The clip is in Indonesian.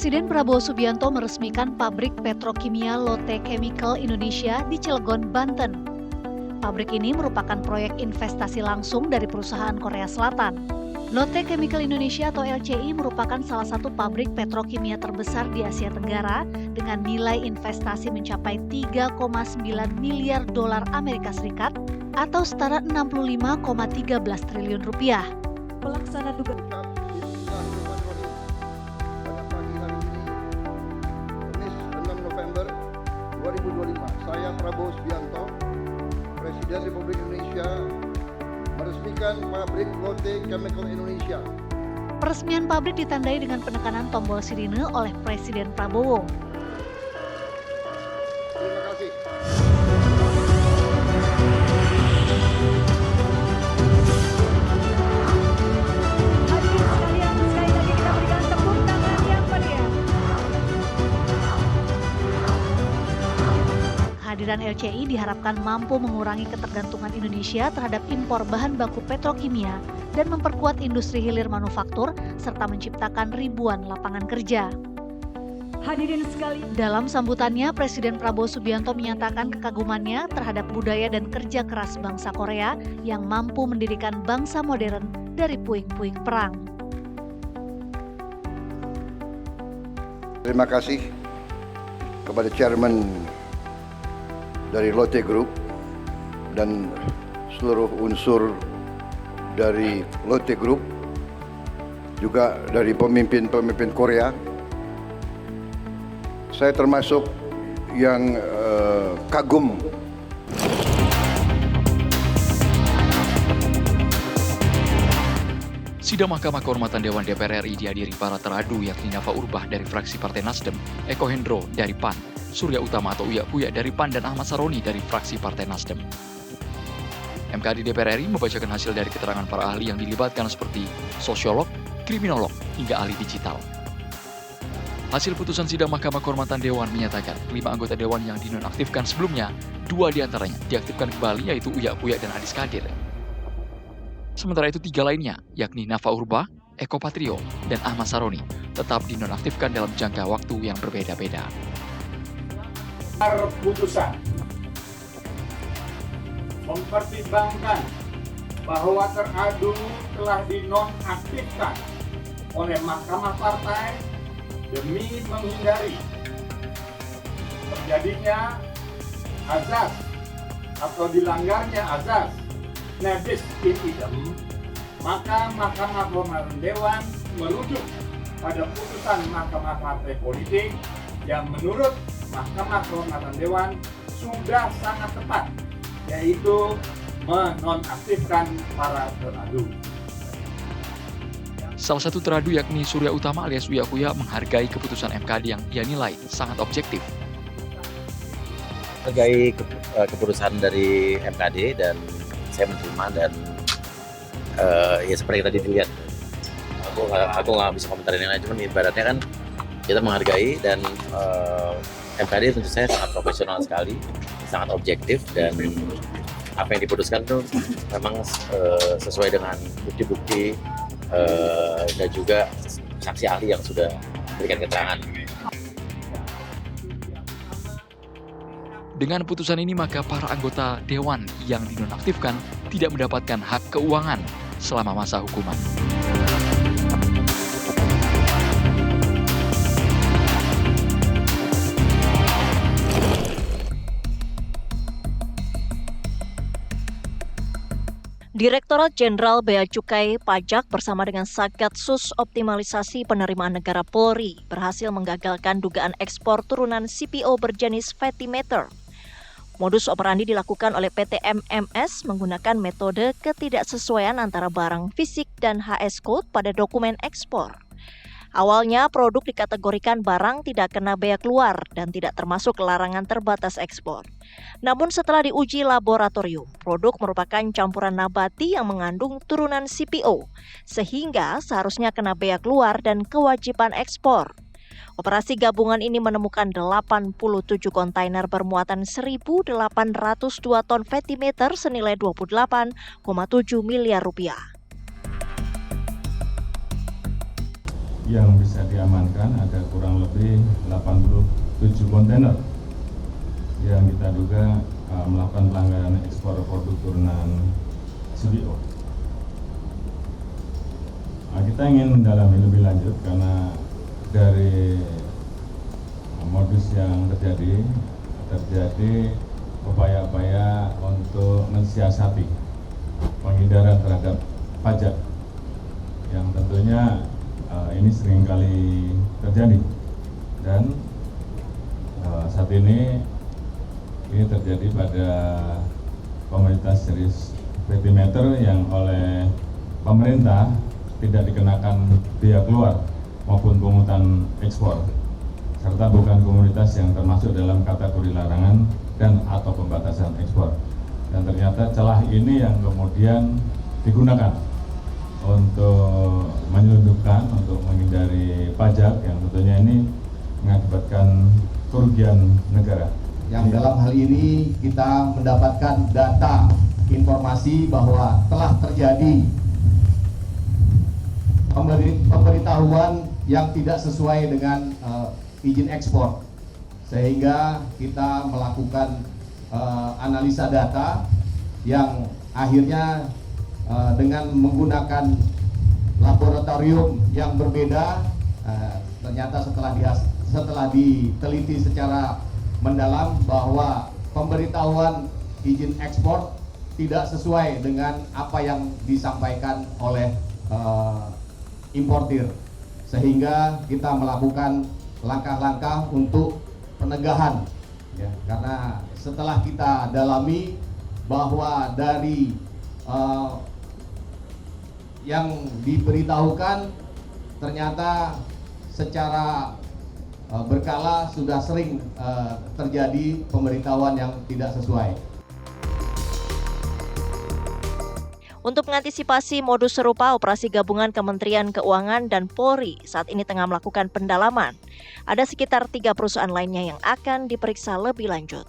Presiden Prabowo Subianto meresmikan pabrik petrokimia Lotte Chemical Indonesia di Cilegon, Banten. Pabrik ini merupakan proyek investasi langsung dari perusahaan Korea Selatan. Lotte Chemical Indonesia atau LCI merupakan salah satu pabrik petrokimia terbesar di Asia Tenggara dengan nilai investasi mencapai 3,9 miliar dolar Amerika Serikat atau setara 65,13 triliun rupiah. Pelaksana tugas November 2025, saya Prabowo Subianto, Presiden Republik Indonesia, meresmikan pabrik Lotte Chemical Indonesia. Peresmian pabrik ditandai dengan penekanan tombol sirine oleh Presiden Prabowo. Terima kasih. Kehadiran LCI diharapkan mampu mengurangi ketergantungan Indonesia terhadap impor bahan baku petrokimia dan memperkuat industri hilir manufaktur serta menciptakan ribuan lapangan kerja. Hadirin sekalian, dalam sambutannya Presiden Prabowo Subianto menyatakan kekagumannya terhadap budaya dan kerja keras bangsa Korea yang mampu mendirikan bangsa modern dari puing-puing perang. Terima kasih kepada Chairman dari Lotte Group dan seluruh unsur dari Lotte Group, juga dari pemimpin-pemimpin Korea. Saya termasuk yang kagum. Sidang Mahkamah Kehormatan Dewan DPR RI dihadiri para teradu yakni Nafa Urbah dari fraksi Partai Nasdem, Eko Hendro dari PAN, Surya Utama atau Uya Kuya dari PAN dan Ahmad Saroni dari fraksi Partai Nasdem. MKD DPR RI membacakan hasil dari keterangan para ahli yang dilibatkan seperti sosiolog, kriminolog, hingga ahli digital. Hasil putusan sidang Mahkamah Kehormatan Dewan menyatakan 5 anggota Dewan yang dinonaktifkan sebelumnya, 2 diantaranya diaktifkan kembali yaitu Uya Kuya dan Adis Kadir. Sementara itu 3 lainnya, yakni Nafa Urbah, Eko Patrio, dan Ahmad Saroni, tetap dinonaktifkan dalam jangka waktu yang berbeda-beda. Putusan mempertimbangkan bahwa teradu telah dinonaktifkan oleh Mahkamah Partai demi menghindari terjadinya azas atau dilanggarnya azas nebis in idem, maka Mahkamah Kehormatan Dewan merujuk pada putusan Mahkamah Partai Politik yang menurut Mahkamah Kehormatan Dewan sudah sangat tepat, yaitu menonaktifkan para teradu. Salah satu teradu yakni Surya Utama alias Uya Kuya menghargai keputusan MKD yang dia nilai sangat objektif. Menghargai keputusan dari MKD dan saya menerima dan ya seperti yang tadi dilihat. Aku nggak bisa komentarin yang lain, cuman ibaratnya kan kita menghargai dan MKD tentu saya sangat profesional sekali, sangat objektif dan apa yang diputuskan itu memang sesuai dengan bukti-bukti dan juga saksi ahli yang sudah memberikan keterangan. Dengan putusan ini maka para anggota Dewan yang dinonaktifkan tidak mendapatkan hak keuangan selama masa hukuman. Direktorat Jenderal Bea Cukai Pajak bersama dengan Satgasus Optimalisasi Penerimaan Negara Polri berhasil menggagalkan dugaan ekspor turunan CPO berjenis fatty matter. Modus operandi dilakukan oleh PT MMS menggunakan metode ketidaksesuaian antara barang fisik dan HS code pada dokumen ekspor. Awalnya produk dikategorikan barang tidak kena bea keluar dan tidak termasuk larangan terbatas ekspor. Namun setelah diuji laboratorium, produk merupakan campuran nabati yang mengandung turunan CPO, sehingga seharusnya kena bea keluar dan kewajiban ekspor. Operasi gabungan ini menemukan 87 kontainer bermuatan 1.802 ton fatty matter senilai 28,7 miliar rupiah. yang bisa diamankan ada kurang lebih 87 kontainer yang kita duga melakukan pelanggaran ekspor produk turunan CPO. Kita ingin mendalami lebih lanjut karena dari modus yang terjadi upaya-upaya untuk mensiasati penghindaran terhadap pajak yang tentunya ini seringkali terjadi dan saat ini terjadi pada komoditas jenis Petimeter yang oleh pemerintah tidak dikenakan biaya keluar maupun pungutan ekspor serta bukan komoditas yang termasuk dalam kategori larangan dan atau pembatasan ekspor. Dan ternyata celah ini yang kemudian digunakan untuk menyelundupkan, untuk menghindari pajak yang tentunya ini mengakibatkan kerugian negara. Yang dalam hal ini kita mendapatkan data informasi bahwa telah terjadi pemberitahuan yang tidak sesuai dengan izin ekspor, sehingga kita melakukan analisa data yang akhirnya dengan menggunakan laboratorium yang berbeda, ternyata setelah diteliti secara mendalam bahwa pemberitahuan izin ekspor tidak sesuai dengan apa yang disampaikan oleh importir, sehingga kita melakukan langkah-langkah untuk penegahan ya, karena setelah kita dalami bahwa dari yang diberitahukan ternyata secara berkala sudah sering terjadi pemberitahuan yang tidak sesuai. Untuk mengantisipasi modus serupa, operasi gabungan Kementerian Keuangan dan Polri saat ini tengah melakukan pendalaman. Ada sekitar 3 perusahaan lainnya yang akan diperiksa lebih lanjut.